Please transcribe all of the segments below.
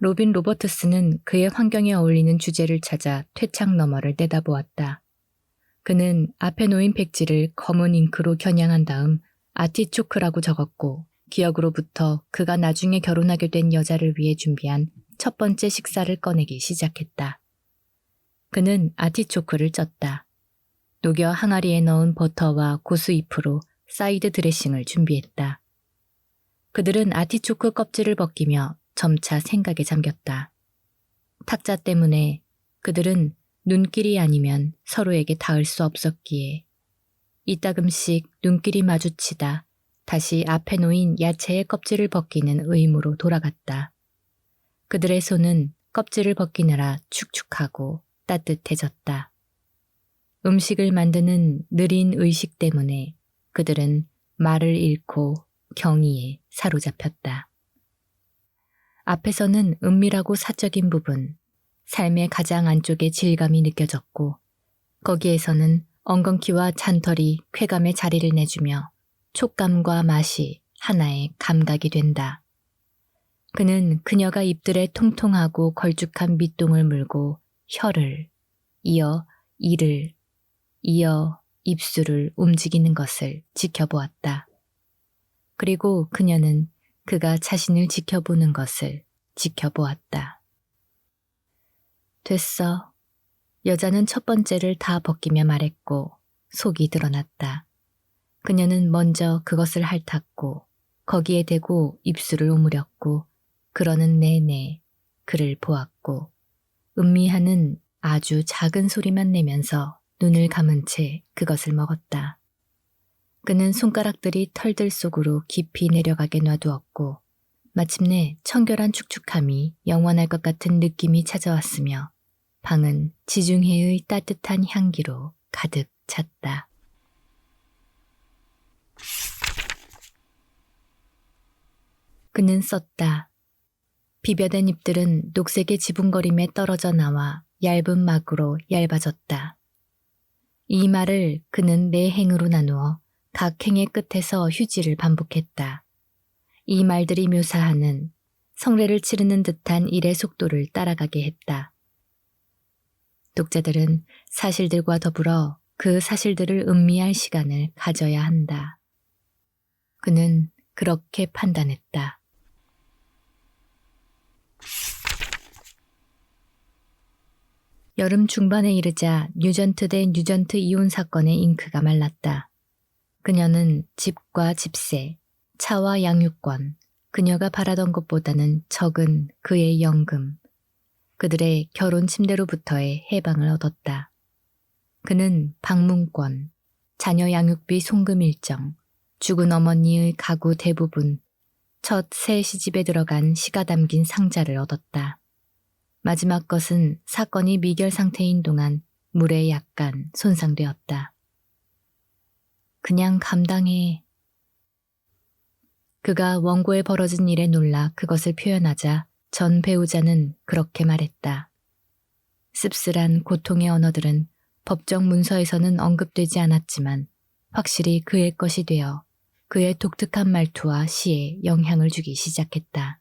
로빈 로버트스는 그의 환경에 어울리는 주제를 찾아 퇴창 너머를 내다보았다. 그는 앞에 놓인 백지를 검은 잉크로 겨냥한 다음 아티초크라고 적었고 기억으로부터 그가 나중에 결혼하게 된 여자를 위해 준비한 첫 번째 식사를 꺼내기 시작했다. 그는 아티초크를 쪘다. 녹여 항아리에 넣은 버터와 고수잎으로 사이드 드레싱을 준비했다. 그들은 아티초크 껍질을 벗기며 점차 생각에 잠겼다. 탁자 때문에 그들은 눈길이 아니면 서로에게 닿을 수 없었기에 이따금씩 눈길이 마주치다 다시 앞에 놓인 야채의 껍질을 벗기는 의무로 돌아갔다. 그들의 손은 껍질을 벗기느라 축축하고 따뜻해졌다. 음식을 만드는 느린 의식 때문에 그들은 말을 잃고 경의에 사로잡혔다. 앞에서는 은밀하고 사적인 부분, 삶의 가장 안쪽의 질감이 느껴졌고 거기에서는 엉겅퀴와 찬털이 쾌감의 자리를 내주며 촉감과 맛이 하나의 감각이 된다. 그는 그녀가 입들에 통통하고 걸쭉한 밑동을 물고 혀를, 이어 이를, 이어 입술을 움직이는 것을 지켜보았다. 그리고 그녀는 그가 자신을 지켜보는 것을 지켜보았다. 됐어. 여자는 첫 번째를 다 벗기며 말했고 속이 드러났다. 그녀는 먼저 그것을 핥았고 거기에 대고 입술을 오므렸고 그러는 내내 그를 보았고 음미하는 아주 작은 소리만 내면서 눈을 감은 채 그것을 먹었다. 그는 손가락들이 털들 속으로 깊이 내려가게 놔두었고 마침내 청결한 축축함이 영원할 것 같은 느낌이 찾아왔으며 방은 지중해의 따뜻한 향기로 가득 찼다. 그는 썼다. 비벼댄 잎들은 녹색의 지붕거림에 떨어져 나와 얇은 막으로 얇아졌다. 이 말을 그는 네 행으로 나누어 각 행의 끝에서 휴지를 반복했다. 이 말들이 묘사하는 성례를 치르는 듯한 일의 속도를 따라가게 했다. 독자들은 사실들과 더불어 그 사실들을 음미할 시간을 가져야 한다. 그는 그렇게 판단했다. 여름 중반에 이르자 뉴전트 대 뉴전트 이혼 사건의 잉크가 말랐다. 그녀는 집과 집세, 차와 양육권, 그녀가 바라던 것보다는 적은 그의 연금, 그들의 결혼 침대로부터의 해방을 얻었다. 그는 방문권, 자녀 양육비 송금 일정, 죽은 어머니의 가구 대부분, 첫 새 시집에 들어간 시가 담긴 상자를 얻었다. 마지막 것은 사건이 미결 상태인 동안 물에 약간 손상되었다. 그냥 감당해. 그가 원고에 벌어진 일에 놀라 그것을 표현하자 전 배우자는 그렇게 말했다. 씁쓸한 고통의 언어들은 법정 문서에서는 언급되지 않았지만 확실히 그의 것이 되어 그의 독특한 말투와 시에 영향을 주기 시작했다.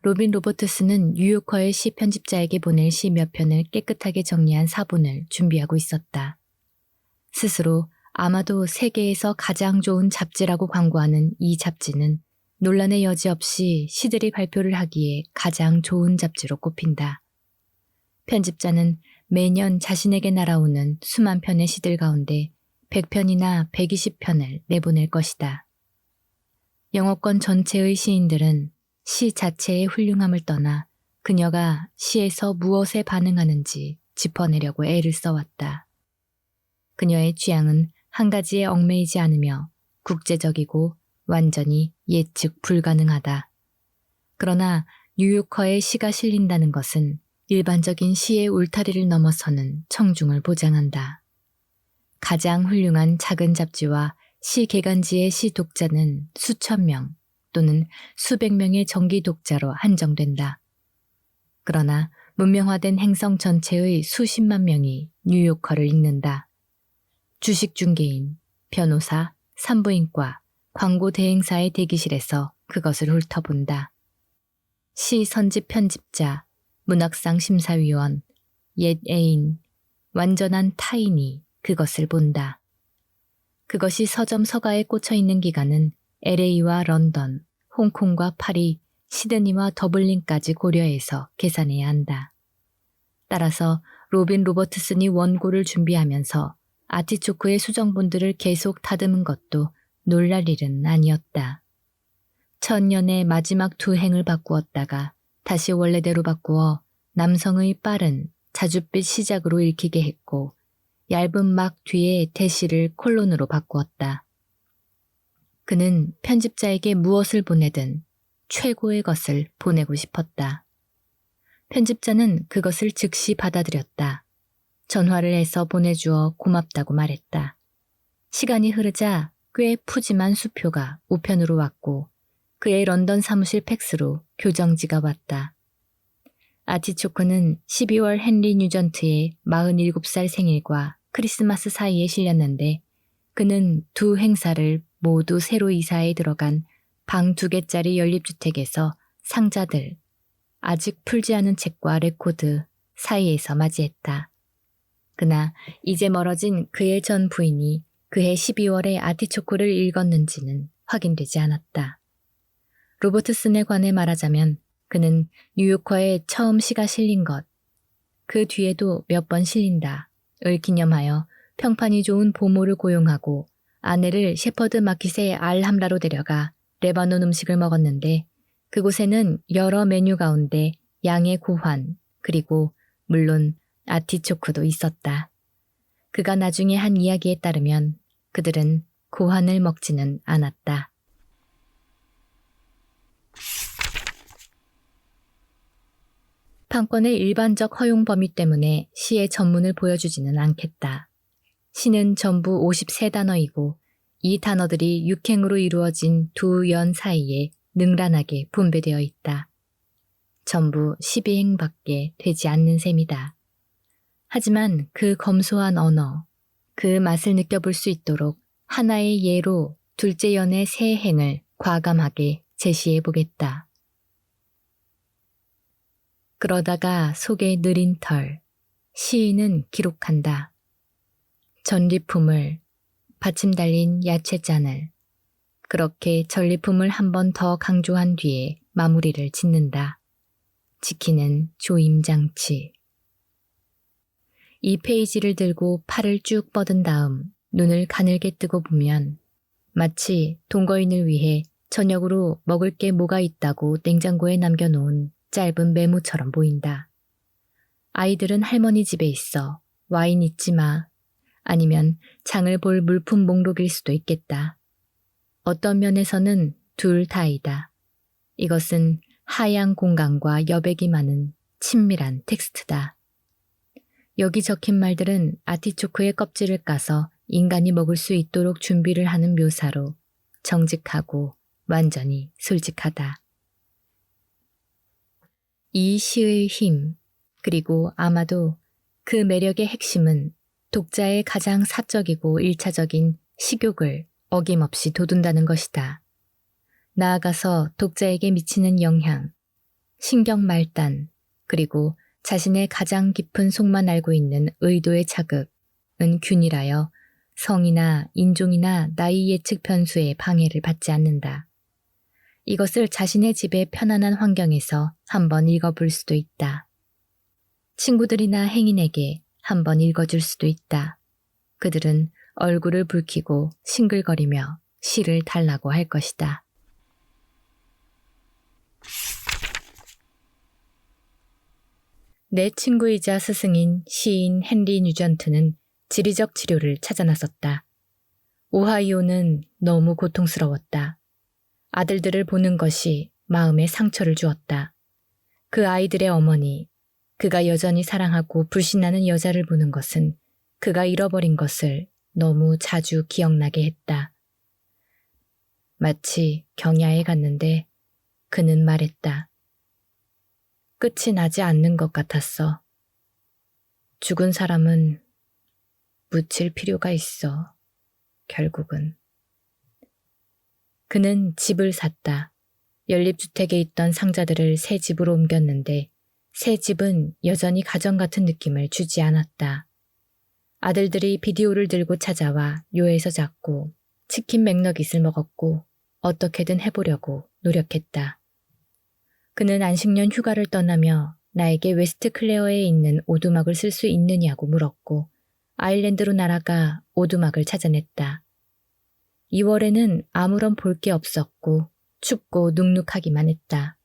로빈 로버트스는 뉴요커의 시 편집자에게 보낼 시 몇 편을 깨끗하게 정리한 사본을 준비하고 있었다. 스스로 아마도 세계에서 가장 좋은 잡지라고 광고하는 이 잡지는 논란의 여지 없이 시들이 발표를 하기에 가장 좋은 잡지로 꼽힌다. 편집자는 매년 자신에게 날아오는 수만 편의 시들 가운데 100편이나 120편을 내보낼 것이다. 영어권 전체의 시인들은 시 자체의 훌륭함을 떠나 그녀가 시에서 무엇에 반응하는지 짚어내려고 애를 써왔다. 그녀의 취향은 한 가지에 얽매이지 않으며 국제적이고 완전히 예측 불가능하다. 그러나 뉴요커의 시가 실린다는 것은 일반적인 시의 울타리를 넘어서는 청중을 보장한다. 가장 훌륭한 작은 잡지와 시 개간지의 시 독자는 수천 명 또는 수백 명의 정기 독자로 한정된다. 그러나 문명화된 행성 전체의 수십만 명이 뉴요커를 읽는다. 주식 중개인, 변호사, 산부인과, 광고 대행사의 대기실에서 그것을 훑어본다. 시 선집 편집자, 문학상 심사위원, 옛 애인, 완전한 타인이 그것을 본다. 그것이 서점 서가에 꽂혀 있는 기간은 LA와 런던, 홍콩과 파리, 시드니와 더블린까지 고려해서 계산해야 한다. 따라서 로빈 로버트슨이 원고를 준비하면서 아티초크의 수정본들을 계속 다듬은 것도 놀랄 일은 아니었다. 천년의 마지막 두 행을 바꾸었다가 다시 원래대로 바꾸어 남성의 빠른 자줏빛 시작으로 읽히게 했고 얇은 막 뒤에 대시를 콜론으로 바꾸었다. 그는 편집자에게 무엇을 보내든 최고의 것을 보내고 싶었다. 편집자는 그것을 즉시 받아들였다. 전화를 해서 보내주어 고맙다고 말했다. 시간이 흐르자 꽤 푸짐한 수표가 우편으로 왔고 그의 런던 사무실 팩스로 교정지가 왔다. 아티초크는 12월 헨리 뉴전트의 47살 생일과 크리스마스 사이에 실렸는데 그는 두 행사를 모두 새로 이사에 들어간 방 2개짜리 연립주택에서 상자들, 아직 풀지 않은 책과 레코드 사이에서 맞이했다. 그나 이제 멀어진 그의 전 부인이 그해 12월에 아티초크를 읽었는지는 확인되지 않았다. 로버트슨에 관해 말하자면 그는 뉴요커에 처음 시가 실린 것, 그 뒤에도 몇 번 실린다 을 기념하여 평판이 좋은 보모를 고용하고 아내를 셰퍼드 마켓의 알함라로 데려가 레바논 음식을 먹었는데 그곳에는 여러 메뉴 가운데 양의 고환 그리고 물론 아티초크도 있었다. 그가 나중에 한 이야기에 따르면 그들은 고환을 먹지는 않았다. 판권의 일반적 허용 범위 때문에 시의 전문을 보여주지는 않겠다. 시는 전부 53단어이고 이 단어들이 육행으로 이루어진 두 연 사이에 능란하게 분배되어 있다. 전부 12행밖에 되지 않는 셈이다. 하지만 그 검소한 언어, 그 맛을 느껴볼 수 있도록 하나의 예로 둘째 연의 세 행을 과감하게 제시해 보겠다. 그러다가 속에 느린 털, 시인은 기록한다. 전리품을, 받침 달린 야채잔을, 그렇게 전리품을 한 번 더 강조한 뒤에 마무리를 짓는다. 지키는 조임장치. 이 페이지를 들고 팔을 쭉 뻗은 다음 눈을 가늘게 뜨고 보면 마치 동거인을 위해 저녁으로 먹을 게 뭐가 있다고 냉장고에 남겨놓은 짧은 메모처럼 보인다. 아이들은 할머니 집에 있어. 와인 잊지 마. 아니면 장을 볼 물품 목록일 수도 있겠다. 어떤 면에서는 둘 다이다. 이것은 하향 공간과 여백이 많은 친밀한 텍스트다. 여기 적힌 말들은 아티초크의 껍질을 까서 인간이 먹을 수 있도록 준비를 하는 묘사로 정직하고 완전히 솔직하다. 이 시의 힘, 그리고 아마도 그 매력의 핵심은 독자의 가장 사적이고 일차적인 식욕을 어김없이 돋운다는 것이다. 나아가서 독자에게 미치는 영향, 신경 말단, 그리고 자신의 가장 깊은 속만 알고 있는 의도의 자극은 균일하여 성이나 인종이나 나이 예측 변수에 방해를 받지 않는다. 이것을 자신의 집의 편안한 환경에서 한번 읽어볼 수도 있다. 친구들이나 행인에게 한번 읽어줄 수도 있다. 그들은 얼굴을 붉히고 싱글거리며 시를 달라고 할 것이다. 내 친구이자 스승인 시인 헨리 뉴전트는 지리적 치료를 찾아 나섰다. 오하이오는 너무 고통스러웠다. 아들들을 보는 것이 마음에 상처를 주었다. 그 아이들의 어머니, 그가 여전히 사랑하고 불신하는 여자를 보는 것은 그가 잃어버린 것을 너무 자주 기억나게 했다. 마치 경야에 갔는데 그는 말했다. 끝이 나지 않는 것 같았어. 죽은 사람은 묻힐 필요가 있어. 결국은. 그는 집을 샀다. 연립주택에 있던 상자들을 새 집으로 옮겼는데 새 집은 여전히 가정 같은 느낌을 주지 않았다. 아들들이 비디오를 들고 찾아와 요에서 잤고 치킨 맥너깃을 먹었고 어떻게든 해보려고 노력했다. 그는 안식년 휴가를 떠나며 나에게 웨스트 클레어에 있는 오두막을 쓸 수 있느냐고 물었고 아일랜드로 날아가 오두막을 찾아냈다. 2월에는 아무런 볼 게 없었고 춥고 눅눅하기만 했다.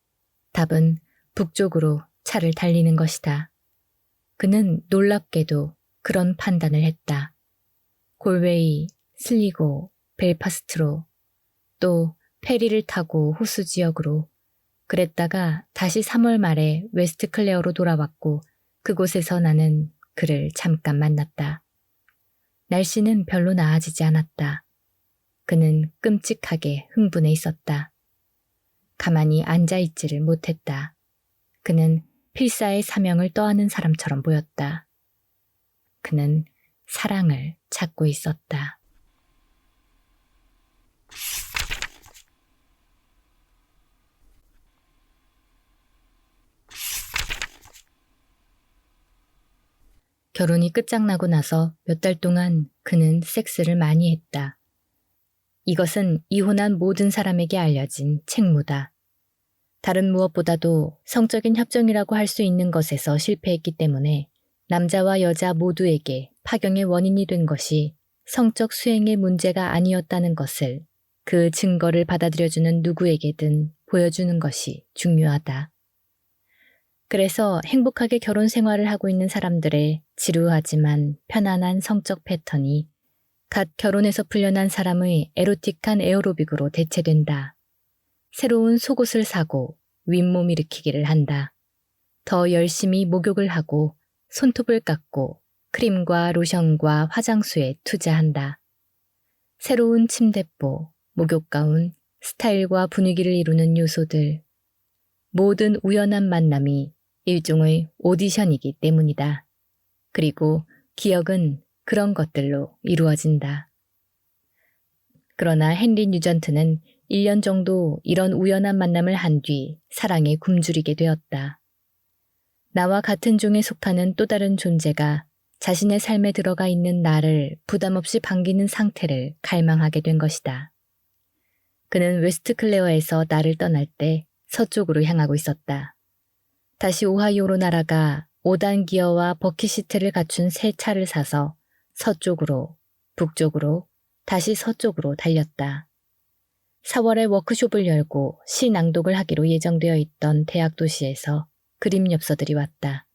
답은 북쪽으로 차를 달리는 것이다. 그는 놀랍게도 그런 판단을 했다. 골웨이, 슬리고, 벨파스트로, 또 페리를 타고 호수 지역으로, 그랬다가 다시 3월 말에 웨스트 클레어로 돌아왔고 그곳에서 나는 그를 잠깐 만났다. 날씨는 별로 나아지지 않았다. 그는 끔찍하게 흥분해 있었다. 가만히 앉아있지를 못했다. 그는 필사의 사명을 떠안은 사람처럼 보였다. 그는 사랑을 찾고 있었다. 결혼이 끝장나고 나서 몇 달 동안 그는 섹스를 많이 했다. 이것은 이혼한 모든 사람에게 알려진 책무다. 다른 무엇보다도 성적인 협정이라고 할 수 있는 것에서 실패했기 때문에 남자와 여자 모두에게 파경의 원인이 된 것이 성적 수행의 문제가 아니었다는 것을 그 증거를 받아들여주는 누구에게든 보여주는 것이 중요하다. 그래서 행복하게 결혼 생활을 하고 있는 사람들의 지루하지만 편안한 성적 패턴이 갓 결혼해서 풀려난 사람의 에로틱한 에어로빅으로 대체된다. 새로운 속옷을 사고 윗몸 일으키기를 한다. 더 열심히 목욕을 하고 손톱을 깎고 크림과 로션과 화장수에 투자한다. 새로운 침대보, 목욕가운, 스타일과 분위기를 이루는 요소들. 모든 우연한 만남이 일종의 오디션이기 때문이다. 그리고 기억은 그런 것들로 이루어진다. 그러나 헨리 뉴전트는 1년 정도 이런 우연한 만남을 한 뒤 사랑에 굶주리게 되었다. 나와 같은 종에 속하는 또 다른 존재가 자신의 삶에 들어가 있는 나를 부담 없이 반기는 상태를 갈망하게 된 것이다. 그는 웨스트 클레어에서 나를 떠날 때 서쪽으로 향하고 있었다. 다시 오하이오로 날아가 5단 기어와 버킷 시트를 갖춘 새 차를 사서 서쪽으로, 북쪽으로, 다시 서쪽으로 달렸다. 4월에 워크숍을 열고 시 낭독을 하기로 예정되어 있던 대학 도시에서 그림 엽서들이 왔다.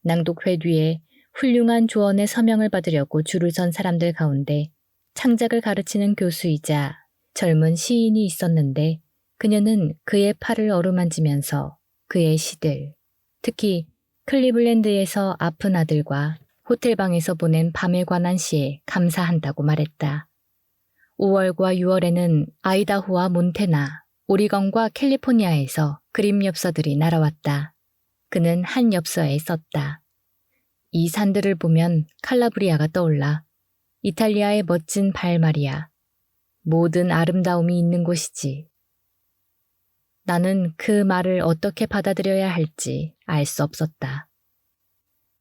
낭독회 뒤에 훌륭한 조언의 서명을 받으려고 줄을 선 사람들 가운데 창작을 가르치는 교수이자 젊은 시인이 있었는데 그녀는 그의 팔을 어루만지면서 그의 시들, 특히 클리블랜드에서 아픈 아들과 호텔방에서 보낸 밤에 관한 시에 감사한다고 말했다. 5월과 6월에는 아이다호와 몬테나, 오리건과 캘리포니아에서 그림 엽서들이 날아왔다. 그는 한 엽서에 썼다. 이 산들을 보면 칼라브리아가 떠올라. 이탈리아의 멋진 발마리아. 모든 아름다움이 있는 곳이지. 나는 그 말을 어떻게 받아들여야 할지 알 수 없었다.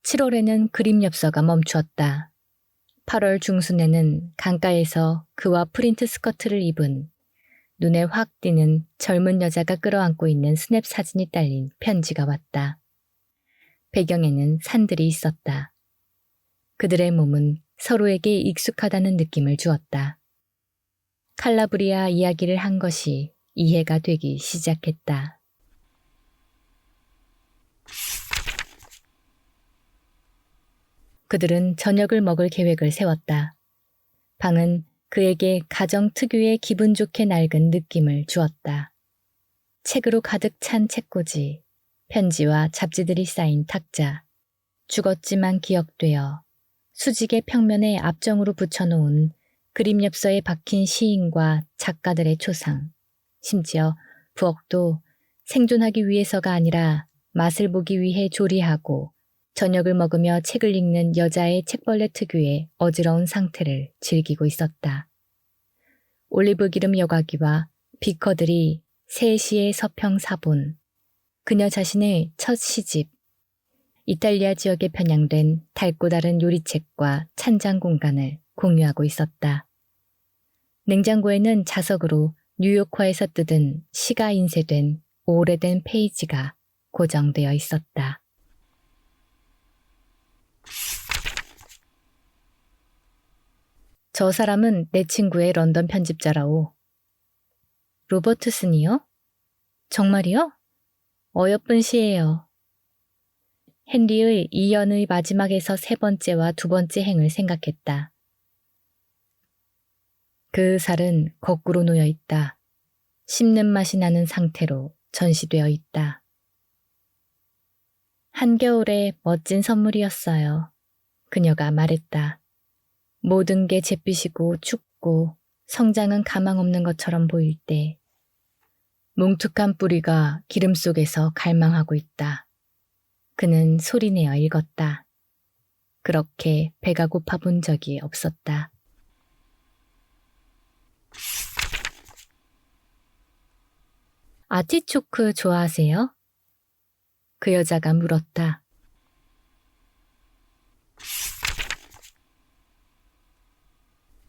7월에는 그림 엽서가 멈추었다. 8월 중순에는 강가에서 그와 프린트 스커트를 입은 눈에 확 띄는 젊은 여자가 끌어안고 있는 스냅 사진이 딸린 편지가 왔다. 배경에는 산들이 있었다. 그들의 몸은 서로에게 익숙하다는 느낌을 주었다. 칼라브리아 이야기를 한 것이 이해가 되기 시작했다. 그들은 저녁을 먹을 계획을 세웠다. 방은 그에게 가정 특유의 기분 좋게 낡은 느낌을 주었다. 책으로 가득 찬 책꽂이, 편지와 잡지들이 쌓인 탁자, 죽었지만 기억되어 수직의 평면에 압정으로 붙여놓은 그림 엽서에 박힌 시인과 작가들의 초상, 심지어 부엌도 생존하기 위해서가 아니라 맛을 보기 위해 조리하고 저녁을 먹으며 책을 읽는 여자의 책벌레 특유의 어지러운 상태를 즐기고 있었다. 올리브 기름 여과기와 비커들이 세 시의 서평 사본, 그녀 자신의 첫 시집, 이탈리아 지역에 편향된 달고 다른 요리책과 찬장 공간을 공유하고 있었다. 냉장고에는 자석으로 뉴요커에서 뜯은 시가 인쇄된 오래된 페이지가 고정되어 있었다. 저 사람은 내 친구의 런던 편집자라오. 로버트슨이요? 정말이요? 어여쁜 시예요. 헨리의 2년의 마지막에서 세 번째와 두 번째 행을 생각했다. 그 살은 거꾸로 놓여 있다. 씹는 맛이 나는 상태로 전시되어 있다. 한겨울에 멋진 선물이었어요. 그녀가 말했다. 모든 게 잿빛이고 춥고 성장은 가망 없는 것처럼 보일 때 뭉툭한 뿌리가 기름 속에서 갈망하고 있다. 그는 소리내어 읽었다. 그렇게 배가 고파 본 적이 없었다. 아티초크 좋아하세요? 그 여자가 물었다.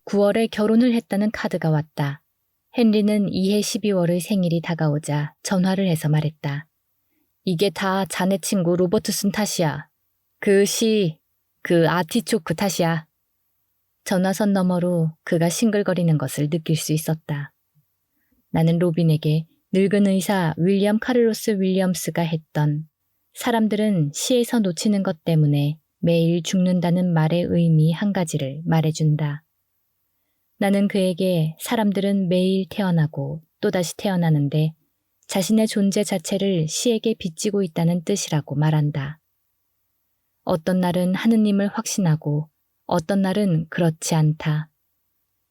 (9월에) 결혼을 했다는 카드가 왔다. 헨리는 이해 12월의 생일이 다가오자 전화를 해서 말했다. 이게 다 자네 친구 로버트슨 탓이야. 그 아티초크 탓이야. 전화선 너머로 그가 싱글거리는 것을 느낄 수 있었다. 나는 로빈에게 늙은 의사 윌리엄 카를로스 윌리엄스가 했던 사람들은 시에서 놓치는 것 때문에 매일 죽는다는 말의 의미 한 가지를 말해준다. 나는 그에게 사람들은 매일 태어나고 또다시 태어나는데 자신의 존재 자체를 시에게 빚지고 있다는 뜻이라고 말한다. 어떤 날은 하느님을 확신하고 어떤 날은 그렇지 않다.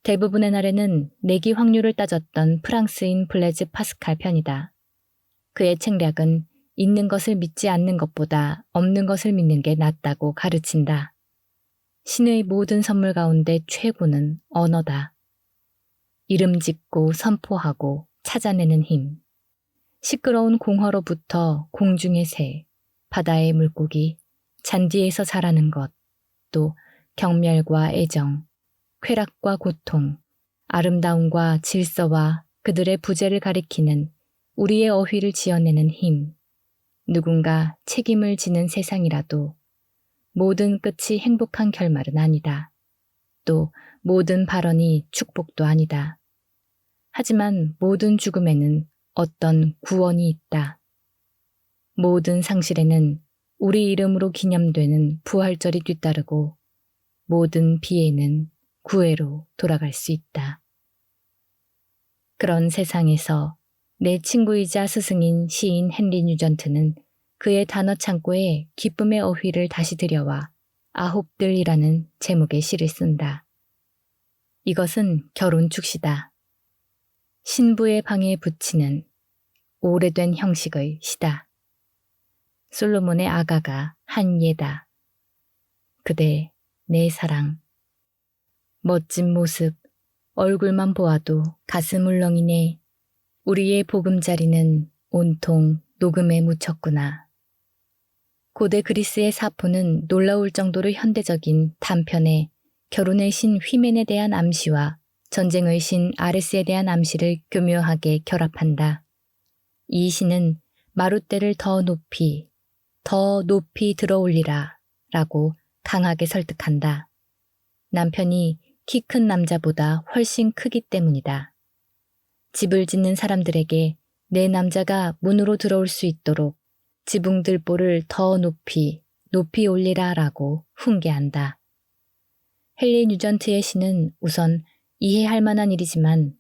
대부분의 날에는 내기 확률을 따졌던 프랑스인 블레즈 파스칼 편이다. 그의 책략은 있는 것을 믿지 않는 것보다 없는 것을 믿는 게 낫다고 가르친다. 신의 모든 선물 가운데 최고는 언어다. 이름 짓고 선포하고 찾아내는 힘. 시끄러운 공허로부터 공중의 새, 바다의 물고기, 잔디에서 자라는 것, 또 경멸과 애정, 쾌락과 고통, 아름다움과 질서와 그들의 부재를 가리키는 우리의 어휘를 지어내는 힘, 누군가 책임을 지는 세상이라도 모든 끝이 행복한 결말은 아니다. 또 모든 발언이 축복도 아니다. 하지만 모든 죽음에는 어떤 구원이 있다. 모든 상실에는 우리 이름으로 기념되는 부활절이 뒤따르고 모든 비에는 구애로 돌아갈 수 있다. 그런 세상에서 내 친구이자 스승인 시인 헨리 뉴전트는 그의 단어 창고에 기쁨의 어휘를 다시 들여와 아홉들이라는 제목의 시를 쓴다. 이것은 결혼 축시다. 신부의 방에 붙이는 오래된 형식의 시다. 솔로몬의 아가가 한 예다. 그대 내 사랑. 멋진 모습, 얼굴만 보아도 가슴 울렁이네. 우리의 보금자리는 온통 녹음에 묻혔구나. 고대 그리스의 사포는 놀라울 정도로 현대적인 단편의 결혼의 신 휘멘에 대한 암시와 전쟁의 신 아레스에 대한 암시를 교묘하게 결합한다. 이 시는 마룻대를 더 높이 들어올리라 라고 강하게 설득한다. 남편이 키 큰 남자보다 훨씬 크기 때문이다. 집을 짓는 사람들에게 내 남자가 문으로 들어올 수 있도록 지붕들보를 더 높이 올리라 라고 훈계한다. 헨리 뉴전트의 시는 우선 이해할 만한 일이지만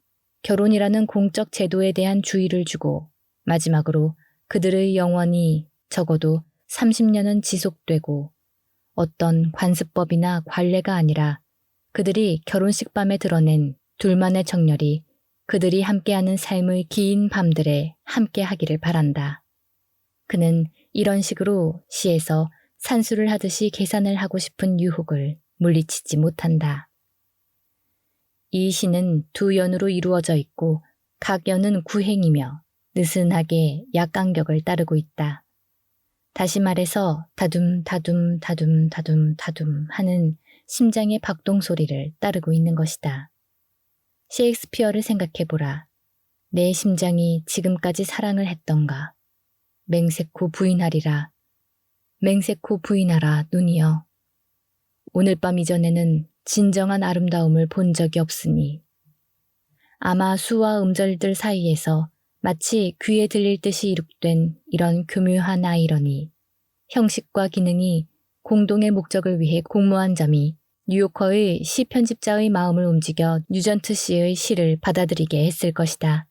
결혼이라는 공적 제도에 대한 주의를 주고 마지막으로 그들의 영원히 적어도 30년은 지속되고 어떤 관습법이나 관례가 아니라 그들이 결혼식 밤에 드러낸 둘만의 정열이 그들이 함께하는 삶의 긴 밤들에 함께하기를 바란다. 그는 이런 식으로 시에서 산수를 하듯이 계산을 하고 싶은 유혹을 물리치지 못한다. 이 시는 두 연으로 이루어져 있고 각 연은 구행이며 느슨하게 약간격을 따르고 있다. 다시 말해서 다둠 다둠 다둠 다둠 다둠 하는 심장의 박동 소리를 따르고 있는 것이다. 셰익스피어를 생각해보라. 내 심장이 지금까지 사랑을 했던가. 맹세코 부인하리라. 맹세코 부인하라 눈이여. 오늘 밤 이전에는 진정한 아름다움을 본 적이 없으니 아마 수와 음절들 사이에서 마치 귀에 들릴 듯이 이룩된 이런 교묘한 아이러니, 형식과 기능이 공동의 목적을 위해 공모한 점이 뉴요커의 시 편집자의 마음을 움직여 뉴전트 씨의 시를 받아들이게 했을 것이다.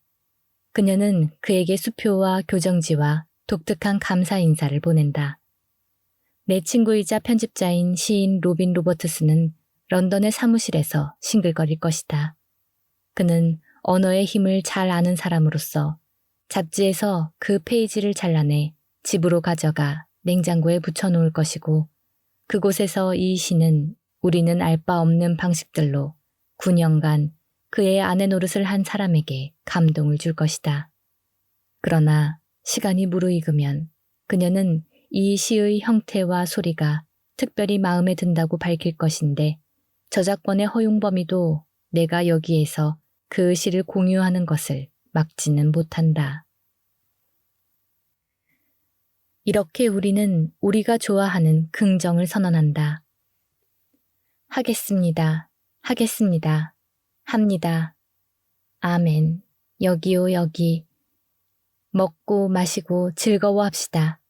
그녀는 그에게 수표와 교정지와 독특한 감사 인사를 보낸다. 내 친구이자 편집자인 시인 로빈 로버트스는 런던의 사무실에서 싱글거릴 것이다. 그는 언어의 힘을 잘 아는 사람으로서 잡지에서 그 페이지를 잘라내 집으로 가져가 냉장고에 붙여놓을 것이고 그곳에서 이 시는 우리는 알 바 없는 방식들로 9년간 그의 아내 노릇을 한 사람에게 감동을 줄 것이다. 그러나 시간이 무르익으면 그녀는 이 시의 형태와 소리가 특별히 마음에 든다고 밝힐 것인데 저작권의 허용 범위도 내가 여기에서 그 시를 공유하는 것을 막지는 못한다. 이렇게 우리는 우리가 좋아하는 긍정을 선언한다. 하겠습니다. 하겠습니다. 합니다. 아멘. 여기요 여기. 먹고 마시고 즐거워합시다.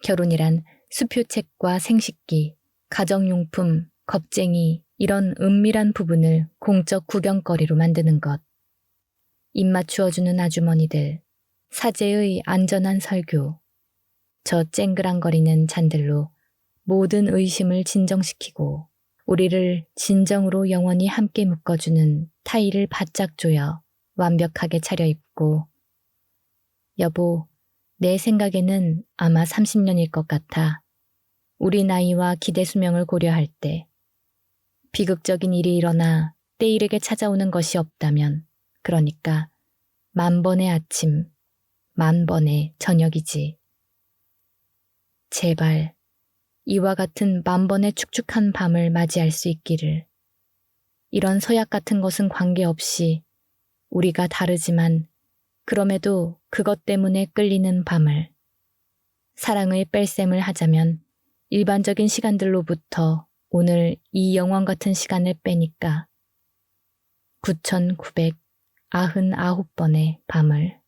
결혼이란 수표책과 생식기, 가정용품, 겁쟁이 이런 은밀한 부분을 공적 구경거리로 만드는 것. 입 맞추어주는 아주머니들, 사제의 안전한 설교, 저 쨍그랑거리는 잔들로 모든 의심을 진정시키고 우리를 진정으로 영원히 함께 묶어주는 타일을 바짝 조여 완벽하게 차려입고 여보, 내 생각에는 아마 30년일 것 같아. 우리 나이와 기대 수명을 고려할 때 비극적인 일이 일어나 때이르게 찾아오는 것이 없다면 그러니까 10,000번의 아침, 10,000번의 저녁이지. 제발 이와 같은 10,000번의 축축한 밤을 맞이할 수 있기를. 이런 서약 같은 것은 관계없이 우리가 다르지만 그럼에도 그것 때문에 끌리는 밤을 사랑의 뺄셈을 하자면 일반적인 시간들로부터 오늘 이 영원 같은 시간을 빼니까 9,999번의 밤을